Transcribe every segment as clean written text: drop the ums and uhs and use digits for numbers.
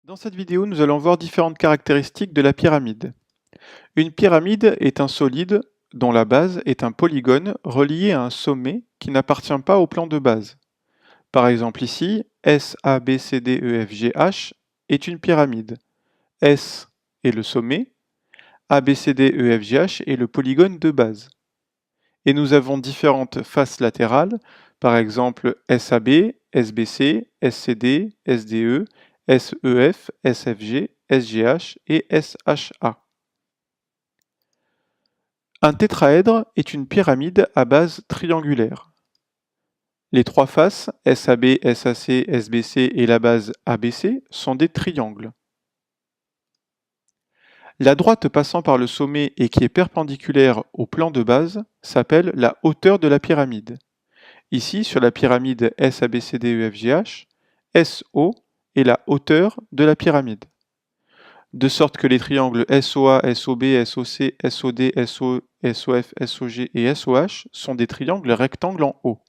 Dans cette vidéo, nous allons voir différentes caractéristiques de la pyramide. Une pyramide est un solide dont la base est un polygone relié à un sommet qui n'appartient pas au plan de base. Par exemple ici, S, A, B, C, D, E, F, G, H est une pyramide. S est le sommet, A, B, C, D, E, F, G, H est le polygone de base. Et nous avons différentes faces latérales, par exemple SAB, SBC, SCD, SDE, SEF, SFG, SGH et SHA. Un tétraèdre est une pyramide à base triangulaire. Les trois faces, SAB, SAC, SBC et la base ABC, sont des triangles. La droite passant par le sommet et qui est perpendiculaire au plan de base s'appelle la hauteur de la pyramide. Ici, sur la pyramide SABCDEFGH, SO est la hauteur de la pyramide. De sorte que les triangles SOA, SOB, SOC, SOD, SOE, SOF, SOG et SOH sont des triangles rectangles en haut.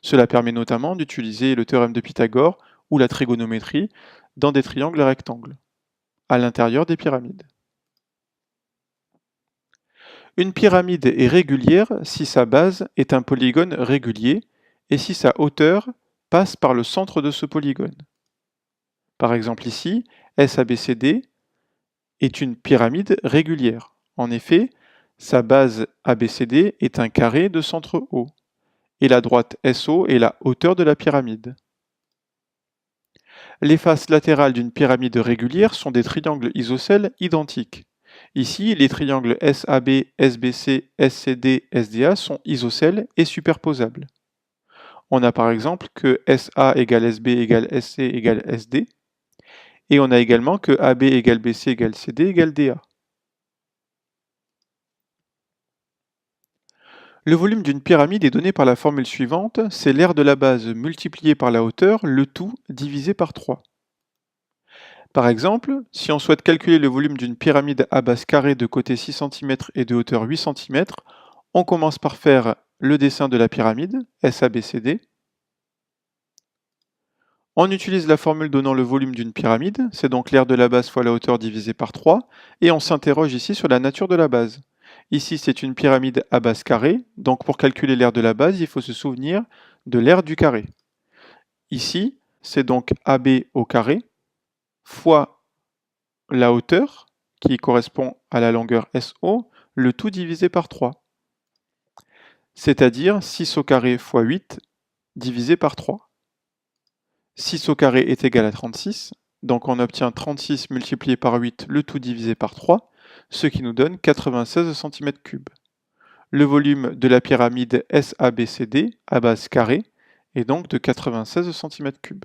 Cela permet notamment d'utiliser le théorème de Pythagore ou la trigonométrie dans des triangles rectangles, à l'intérieur des pyramides. Une pyramide est régulière si sa base est un polygone régulier et si sa hauteur passe par le centre de ce polygone. Par exemple ici, SABCD est une pyramide régulière. En effet, sa base ABCD est un carré de centre haut, et la droite SO est la hauteur de la pyramide. Les faces latérales d'une pyramide régulière sont des triangles isocèles identiques. Ici, les triangles SAB, SBC, SCD, SDA sont isocèles et superposables. On a par exemple que SA égale SB égale SC égale SD, et on a également que AB égale BC égale CD égale DA. Le volume d'une pyramide est donné par la formule suivante, c'est l'aire de la base multiplié par la hauteur, le tout divisé par 3. Par exemple, si on souhaite calculer le volume d'une pyramide à base carrée de côté 6 cm et de hauteur 8 cm, on commence par faire le dessin de la pyramide, SABCD. On utilise la formule donnant le volume d'une pyramide, c'est donc l'aire de la base fois la hauteur divisé par 3, et on s'interroge ici sur la nature de la base. Ici, c'est une pyramide à base carrée, donc pour calculer l'aire de la base, il faut se souvenir de l'aire du carré. Ici, c'est donc AB au carré, fois la hauteur, qui correspond à la longueur SO, le tout divisé par 3. C'est-à-dire 6 au carré fois 8 divisé par 3. 6 au carré est égal à 36, donc on obtient 36 multiplié par 8, le tout divisé par 3, ce qui nous donne 96 cm3. Le volume de la pyramide SABCD à base carrée est donc de 96 cm3.